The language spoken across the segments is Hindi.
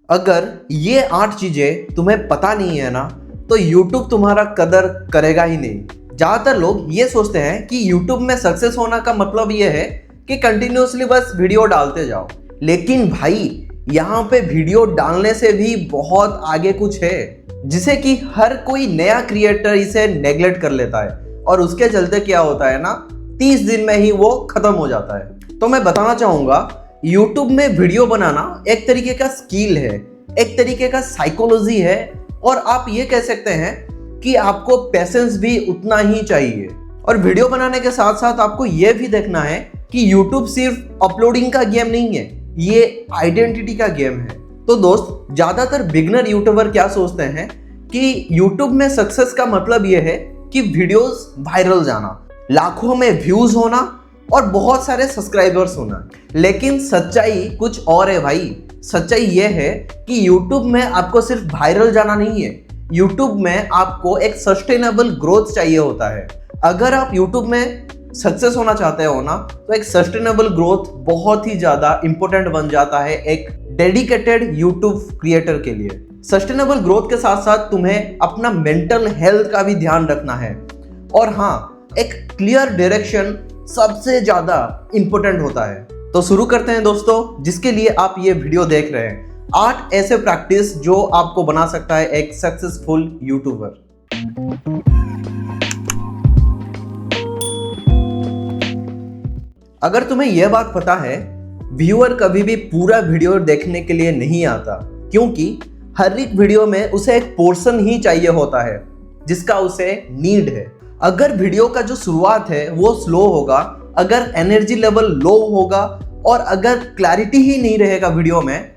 अगर ये 8 चीजें तुम्हें पता नहीं है ना, तो YouTube तुम्हारा कदर करेगा ही नहीं। ज्यादातर लोग ये सोचते हैं कि YouTube में सक्सेस होना का मतलब ये है कि कंटिन्यूअसली बस वीडियो डालते जाओ, लेकिन भाई यहाँ पे वीडियो डालने से भी बहुत आगे कुछ है, जिसे कि हर कोई नया क्रिएटर इसे नेग्लेक्ट कर लेता है और उसके चलते क्या होता है ना, 30 दिन में ही वो खत्म हो जाता है। तो मैं बताना चाहूंगा, YouTube में वीडियो बनाना एक तरीके का स्किल है, एक तरीके का साइकोलॉजी है, और आप ये कह सकते हैं कि आपको पेशेंस भी उतना ही चाहिए। और वीडियो बनाने के साथ साथ आपको ये भी देखना है कि YouTube सिर्फ अपलोडिंग का गेम नहीं है, ये आइडेंटिटी का गेम है। तो दोस्त, ज्यादातर बिगनर यूट्यूबर क्या सोचते हैं कि YouTube में सक्सेस का मतलब ये है कि वीडियोस वायरल जाना, लाखों में व्यूज होना और बहुत सारे सब्सक्राइबर्स होना। लेकिन सच्चाई कुछ और है भाई। सच्चाई ये है कि YouTube में आपको सिर्फ वायरल जाना नहीं है, YouTube में आपको एक सस्टेनेबल ग्रोथ चाहिए होता है। अगर आप YouTube में सक्सेस होना चाहते हो ना, तो एक सस्टेनेबल ग्रोथ बहुत ही ज्यादा इंपॉर्टेंट बन जाता है एक डेडिकेटेड YouTube क्रिएटर के लिए। सस्टेनेबल ग्रोथ के साथ साथ तुम्हें अपना मेंटल हेल्थ का भी ध्यान रखना है, और हाँ, एक क्लियर डायरेक्शन सबसे ज्यादा इंपॉर्टेंट होता है। तो शुरू करते हैं दोस्तों, जिसके लिए आप ये वीडियो देख रहे हैं। 8 ऐसे प्रैक्टिस जो आपको बना सकता है एक सक्सेसफुल यूट्यूबर। अगर तुम्हें यह बात पता है, व्यूअर कभी भी पूरा वीडियो देखने के लिए नहीं आता, क्योंकि हर एक वीडियो में उसे एक पोर्शन ही चाहिए होता है जिसका उसे नीड है। अगर वीडियो का जो शुरुआत है वो स्लो होगा, अगर एनर्जी लेवल लो होगा और अगर क्लैरिटी ही नहीं रहेगा वीडियो में,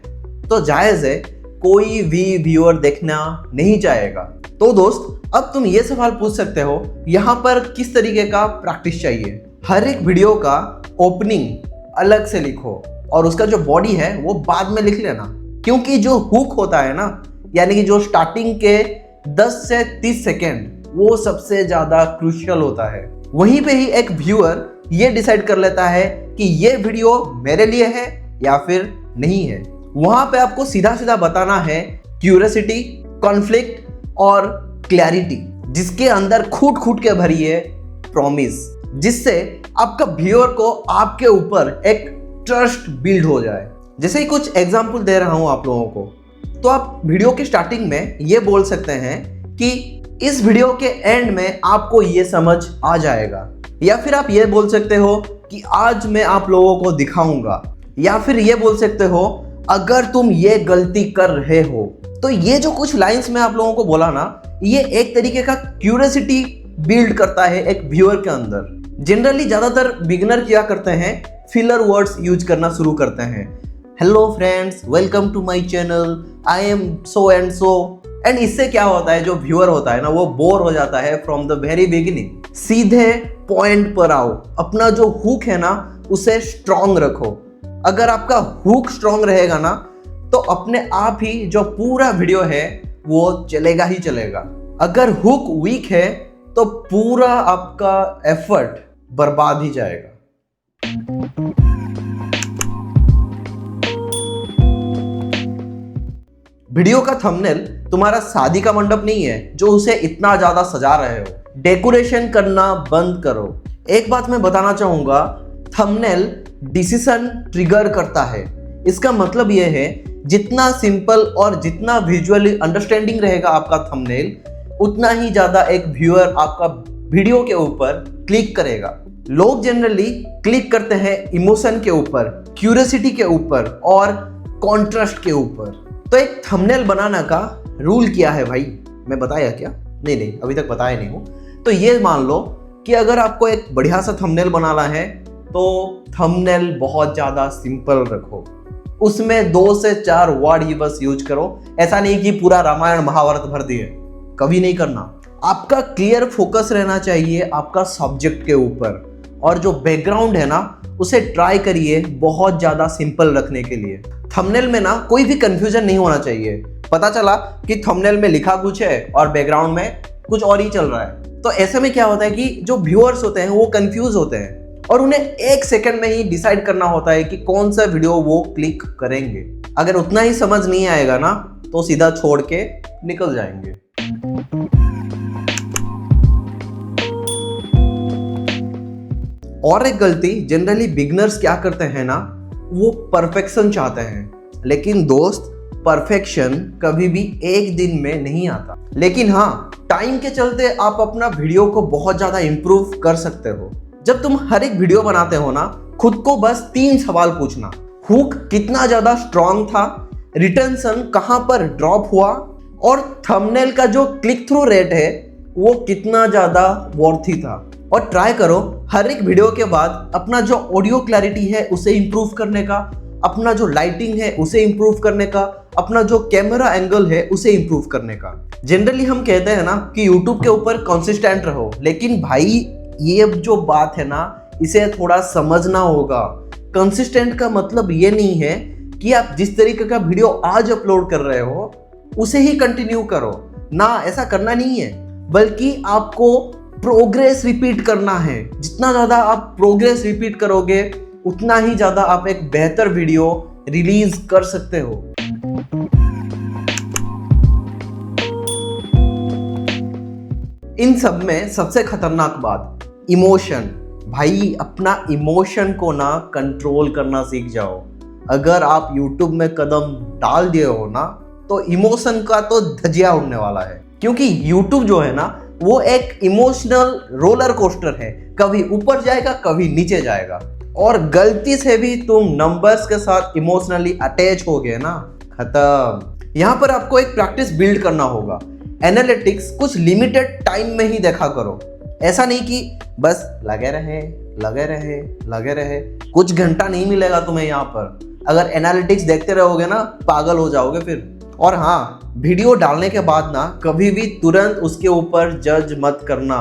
तो जायज है कोई भी व्यूअर देखना नहीं चाहेगा। तो दोस्त, अब तुम ये सवाल पूछ सकते हो, यहाँ पर किस तरीके का प्रैक्टिस चाहिए। हर एक वीडियो का ओपनिंग अलग से लिखो और उसका जो बॉडी है वो बाद में लिख लेना, क्योंकि जो हुक होता है ना, यानी कि जो स्टार्टिंग के 10 से 30 सेकेंड, वो सबसे ज्यादा क्रूशियल होता है। वहीं पे ही एक व्यूअर ये डिसाइड कर लेता है कि ये वीडियो मेरे लिए है या फिर नहीं है। वहां पे आपको सीधा सीधा बताना है क्यूरियोसिटी, कॉन्फ्लिक्ट और क्लैरिटी, जिसके अंदर खूट खूट के भरी है प्रॉमिस, जिससे आपका व्यूअर को आपके ऊपर एक ट्रस्ट बिल्ड हो जाए। जैसे ही कुछ एग्जांपल दे रहा हूं आप लोगों को, तो आप वीडियो के स्टार्टिंग में ये बोल सकते हैं कि इस वीडियो के एंड में आपको ये समझ आ जाएगा, या फिर आप ये बोल सकते हो कि आज मैं आप लोगों को दिखाऊंगा, या फिर ये बोल सकते हो अगर तुम ये गलती कर रहे हो। तो ये जो कुछ लाइंस में आप लोगों को बोला ना, ये एक तरीके का क्यूरियोसिटी बिल्ड करता है एक व्यूअर के अंदर। जनरली ज्यादातर बिगिनर क्या करते हैं, फिलर वर्ड्स यूज करना शुरू करते हैं। Hello friends, welcome to my channel, I am so and so. And इससे क्या होता है, जो व्यूअर होता है ना, वो बोर हो जाता है फ्रॉम द वेरी बिगिनिंग। सीधे पॉइंट पर आओ, अपना जो हुक है ना उसे स्ट्रॉन्ग रखो। अगर आपका हुक स्ट्रॉन्ग रहेगा ना, तो अपने आप ही जो पूरा वीडियो है वो चलेगा ही चलेगा। अगर हुक वीक है तो पूरा आपका एफर्ट बर्बाद ही जाएगा। वीडियो का थंबनेल तुम्हारा शादी का मंडप नहीं है जो उसे इतना ज्यादा सजा रहे हो। डेकोरेशन करना बंद करो। एक बात मैं बताना चाहूंगा, थंबनेल डिसीजन ट्रिगर करता है। इसका मतलब यह है, जितना सिंपल और जितना विजुअली अंडरस्टैंडिंग रहेगा आपका थंबनेल, उतना ही ज्यादा एक व्यूअर आपका वीडियो के ऊपर क्लिक करेगा। लोग जनरली क्लिक करते हैं इमोशन के ऊपर, क्यूरियोसिटी के ऊपर और कॉन्ट्रास्ट के ऊपर। तो एक थंबनेल बनाने का रूल क्या है भाई, मैं बताया क्या? नहीं, अभी तक बताया नहीं हूं। तो ये मान लो कि अगर आपको एक बढ़िया सा थंबनेल बनाना है, तो थंबनेल बहुत ज्यादा सिंपल रखो, उसमें 2 से 4 वर्ड ही बस यूज करो। ऐसा नहीं कि पूरा रामायण महाभारत भर दिए, कभी नहीं करना। आपका क्लियर फोकस रहना चाहिए आपका सब्जेक्ट के ऊपर, और जो बैकग्राउंड है ना उसे ट्राई करिए बहुत ज्यादा सिंपल रखने के लिए। थंबनेल में ना कोई भी कंफ्यूजन नहीं होना चाहिए। पता चला कि थंबनेल में लिखा कुछ है और बैकग्राउंड में कुछ और ही चल रहा है, तो ऐसे में क्या होता है कि जो व्यूअर्स होते हैं वो कंफ्यूज होते हैं, और उन्हें एक सेकंड में ही डिसाइड करना होता है कि कौन सा वीडियो वो क्लिक करेंगे। अगर उतना ही समझ नहीं आएगा ना तो सीधा छोड़ के निकल जाएंगे। और एक गलती जनरली बिगिनर्स क्या करते हैं ना, वो परफेक्शन चाहते हैं। लेकिन दोस्त, परफेक्शन कभी भी एक दिन में नहीं आता। लेकिन हाँ, टाइम के चलते आप अपना वीडियो को बहुत ज्यादा इंप्रूव कर सकते हो। जब तुम हर एक वीडियो बनाते हो ना, खुद को बस 3 सवाल पूछना। हुक कितना ज्यादा स्ट्रांग था, रिटेंशन कहां पर ड्रॉप हुआ, और थंबनेल का जो क्लिक थ्रू रेट है वो कितना ज्यादा वर्थी था। और ट्राई करो हर एक वीडियो के बाद अपना जो ऑडियो क्लैरिटी है उसे इंप्रूव करने का, अपना जो लाइटिंग है उसे इंप्रूव करने का, अपना जो कैमरा एंगल है उसे इंप्रूव करने का। जनरली हम कहते हैं ना कि YouTube के ऊपर कंसिस्टेंट रहो, लेकिन भाई ये जो बात है ना, इसे थोड़ा समझना होगा। कंसिस्टेंट का मतलब ये नहीं है कि आप जिस तरीके का वीडियो आज अपलोड कर रहे हो उसे ही कंटिन्यू करो ना, ऐसा करना नहीं है। बल्कि आपको प्रोग्रेस रिपीट करना है। जितना ज्यादा आप प्रोग्रेस रिपीट करोगे उतना ही ज्यादा आप एक बेहतर वीडियो रिलीज कर सकते हो। इन सब में सबसे खतरनाक बात इमोशन। भाई अपना इमोशन को ना कंट्रोल करना सीख जाओ। अगर आप YouTube में कदम डाल दिए हो ना तो इमोशन का तो धजिया उड़ने वाला है। क्योंकि YouTube जो है ना वो एक इमोशनल रोलर कोस्टर है, कभी ऊपर जाएगा कभी नीचे जाएगा। और गलती से भी तुम नंबर्स के साथ इमोशनली अटैच हो गए ना, खत्म। यहाँ पर आपको एक प्रैक्टिस बिल्ड करना होगा। एनालिटिक्स कुछ लिमिटेड टाइम में ही देखा करो। ऐसा नहीं कि बस लगे रहे। कुछ घंटा नहीं मिलेगा तुम्हें यहाँ पर। अगर एनालिटिक्स देखते रहोगे ना पागल हो जाओगे फिर। और हाँ, वीडियो डालने के बाद ना कभी भी तुरंत उसके ऊपर जज मत करना।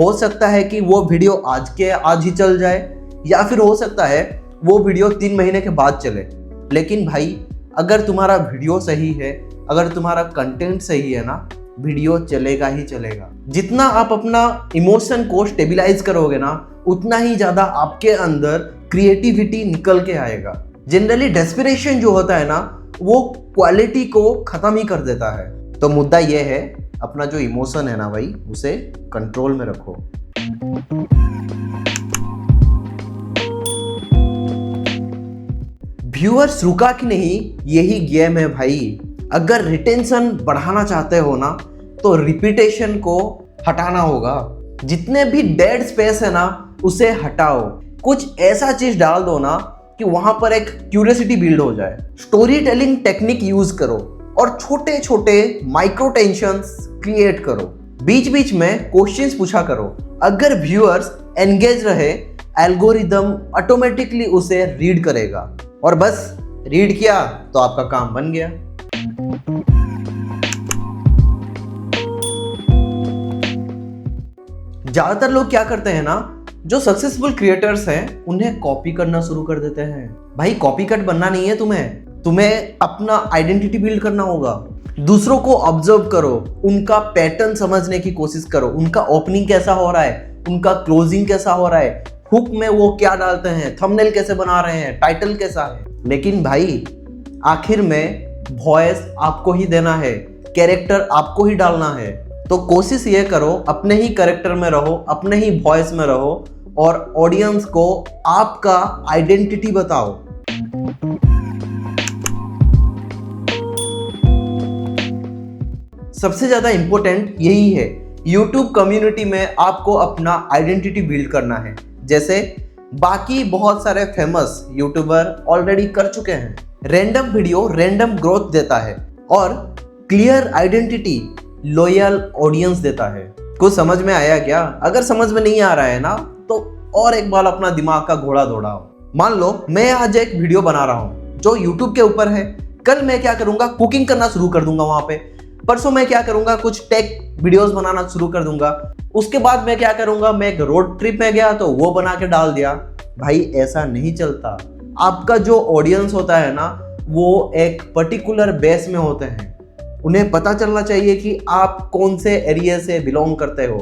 हो सकता है कि वो वीडियो आज के आज ही चल जाए, या फिर हो सकता है वो वीडियो 3 महीने के बाद चले। लेकिन भाई अगर तुम्हारा वीडियो सही है, अगर तुम्हारा कंटेंट सही है ना, वीडियो चलेगा ही चलेगा। जितना आप अपना इमोशन को स्टेबलाइज करोगे ना, उतना ही ज्यादा आपके अंदर क्रिएटिविटी निकल के आएगा। जनरली डेस्पिरेशन जो होता है ना वो क्वालिटी को खत्म ही कर देता है। तो मुद्दा ये है, अपना जो इमोशन है ना भाई उसे कंट्रोल में रखो। व्यूअर्स रुका कि नहीं, यही गेम है भाई। अगर रिटेंशन बढ़ाना चाहते हो ना तो रिपीटेशन को हटाना होगा। जितने भी डेड स्पेस है ना उसे हटाओ। कुछ ऐसा चीज डाल दो ना कि वहां पर एक क्यूरियोसिटी बिल्ड हो जाए। स्टोरी टेलिंग टेक्निक यूज करो और छोटे छोटे माइक्रो टेंशंस क्रिएट करो। बीच बीच में क्वेश्चंस पूछा करो। अगर व्यूअर्स एंगेज रहे, एल्गोरिदम ऑटोमेटिकली उसे रीड करेगा। और बस रीड किया तो आपका काम बन गया। ज्यादातर लोग क्या करते हैं ना, जो सक्सेसफुल क्रिएटर्स हैं उन्हें कॉपी करना शुरू कर देते हैं। भाई कॉपी कट बनना नहीं है तुम्हें अपना आइडेंटिटी बिल्ड करना होगा। दूसरों को ऑब्जर्व करो, उनका पैटर्न समझने की कोशिश करो। उनका ओपनिंग कैसा हो रहा है, उनका क्लोजिंग कैसा हो रहा है, हुक में वो क्या डालते हैं, थंबनेल कैसे बना रहे हैं, टाइटल कैसा है। लेकिन भाई आखिर में वॉइस आपको ही देना है, कैरेक्टर आपको ही डालना है। तो कोशिश ये करो अपने ही कैरेक्टर में रहो, अपने ही वॉइस में रहो और ऑडियंस को आपका आइडेंटिटी बताओ। सबसे ज्यादा इंपॉर्टेंट यही है। YouTube कम्युनिटी में आपको अपना आइडेंटिटी बिल्ड करना है, जैसे बाकी बहुत सारे फेमस यूट्यूबर ऑलरेडी कर चुके हैं। रैंडम वीडियो रैंडम ग्रोथ देता है और क्लियर आइडेंटिटी लॉयल ऑडियंस देता है। कुछ समझ में आया क्या? अगर समझ में नहीं आ रहा है ना तो और एक बार अपना दिमाग का घोड़ा दौड़ाओ। मान लो मैं आज एक वीडियो बना रहा हूँ जो YouTube के ऊपर है। कल मैं क्या करूंगा, कुकिंग करना शुरू कर दूंगा वहां पे। परसों मैं क्या करूंगा, कुछ टेक वीडियोस बनाना शुरू कर दूंगा। उसके बाद मैं क्या करूंगा, मैं एक रोड ट्रिप में गया तो वो बना के डाल दिया। भाई ऐसा नहीं चलता। आपका जो ऑडियंस होता है ना वो एक पर्टिकुलर बेस में होते हैं। उन्हें पता चलना चाहिए कि आप कौन से एरिया से बिलोंग करते हो।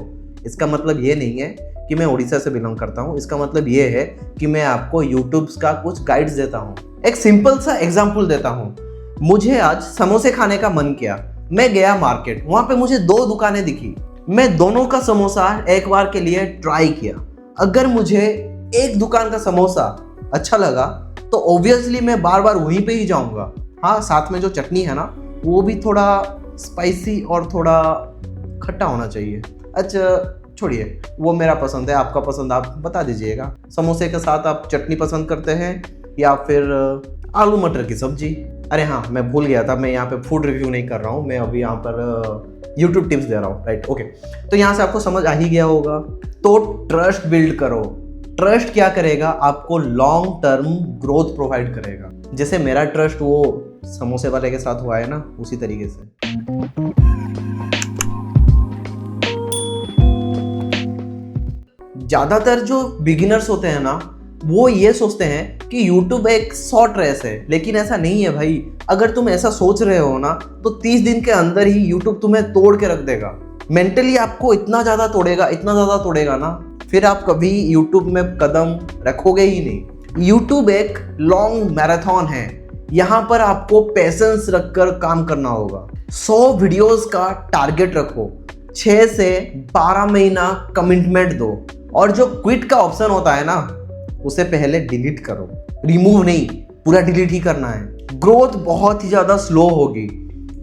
इसका मतलब ये नहीं है कि मैं उड़ीसा से बिलोंग करता हूँ, इसका मतलब ये है कि मैं आपको यूट्यूब का कुछ गाइड्स देता हूँ। एक सिंपल सा एग्जाम्पल देता हूँ। मुझे आज समोसे खाने का मन किया, मैं गया मार्केट, वहां पे मुझे 2 दुकानें दिखी। मैं दोनों का समोसा एक बार के लिए ट्राई किया। अगर मुझे एक दुकान का समोसा अच्छा लगा तो ऑब्वियसली मैं बार बार वहीं पे ही जाऊंगा। हाँ, साथ में जो चटनी है ना वो भी थोड़ा स्पाइसी और थोड़ा खट्टा होना चाहिए। अच्छा छोड़िए, वो मेरा पसंद है, आपका पसंद आप बता दीजिएगा। समोसे के साथ आप चटनी पसंद करते हैं या फिर आलू मटर की सब्जी? अरे हाँ, मैं भूल गया था, मैं यहाँ पे फूड रिव्यू नहीं कर रहा हूँ, मैं अभी यहाँ पर यूट्यूब टिप्स दे रहा हूँ, राइट? ओके, तो यहाँ से आपको समझ आ ही गया होगा। तो ट्रस्ट बिल्ड करो। ट्रस्ट क्या करेगा? आपको लॉन्ग टर्म ग्रोथ प्रोवाइड करेगा। जैसे मेरा ट्रस्ट वो समोसे वाले के साथ हुआ है ना, उसी तरीके से। ज्यादातर जो बिगिनर्स होते हैं ना वो ये सोचते हैं कि YouTube एक शॉर्ट रेस है, लेकिन ऐसा नहीं है भाई। अगर तुम ऐसा सोच रहे हो ना तो 30 दिन के अंदर ही YouTube तुम्हें तोड़ के रख देगा। मेंटली आपको इतना ज्यादा तोड़ेगा ना, फिर आप कभी YouTube में कदम रखोगे ही नहीं। YouTube एक लॉन्ग मैराथन है, यहाँ पर आपको पेशेंस रखकर काम करना होगा। 100 वीडियोस का टारगेट रखो, 6 से 12 महीना कमिटमेंट दो, और जो क्विट का ऑप्शन होता है ना उसे पहले डिलीट करो। रिमूव नहीं, पूरा डिलीट ही करना है। ग्रोथ बहुत ही ज्यादा स्लो होगी।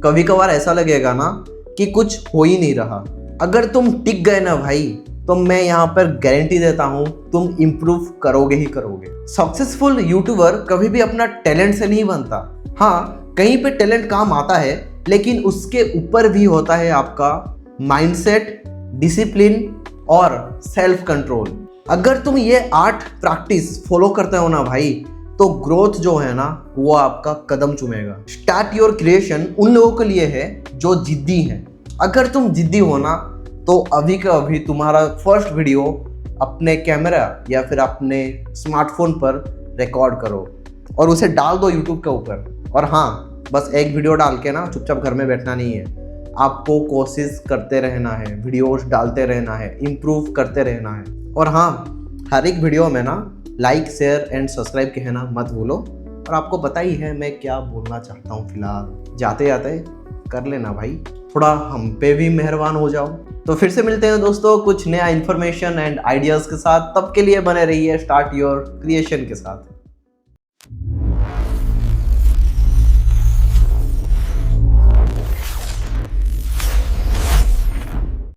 कभी कभार ऐसा लगेगा ना कि कुछ हो ही नहीं रहा। अगर तुम टिक गए ना भाई, तो मैं यहाँ पर गारंटी देता हूँ तुम इंप्रूव करोगे ही करोगे। सक्सेसफुल यूट्यूबर कभी भी अपना टैलेंट से नहीं बनता। हाँ, कहीं पे टैलेंट काम आता है, लेकिन उसके ऊपर भी होता है आपका माइंडसेट, डिसिप्लिन और सेल्फ कंट्रोल। अगर तुम ये 8 प्रैक्टिस फॉलो करते हो ना भाई, तो ग्रोथ जो है ना वो आपका कदम चूमेगा। स्टार्ट योर क्रिएशन उन लोगों के लिए है जो जिद्दी हैं। अगर तुम जिद्दी हो ना तो अभी का अभी तुम्हारा फर्स्ट वीडियो अपने कैमरा या फिर अपने स्मार्टफोन पर रिकॉर्ड करो और उसे डाल दो यूट्यूब के ऊपर। और हाँ, बस एक वीडियो डाल के ना चुपचाप घर में बैठना नहीं है, आपको कोशिश करते रहना है, वीडियोस डालते रहना है, इम्प्रूव करते रहना है। और हाँ, हर एक वीडियो में ना लाइक, शेयर एंड सब्सक्राइब कहना मत भूलो। और आपको पता ही है मैं क्या बोलना चाहता हूँ फिलहाल। जाते जाते कर लेना भाई, थोड़ा हम पे भी मेहरबान हो जाओ। तो फिर से मिलते हैं दोस्तों कुछ नया इन्फॉर्मेशन एंड आइडियाज़ के साथ। तब के लिए बने रहिए स्टार्ट योर क्रिएशन के साथ।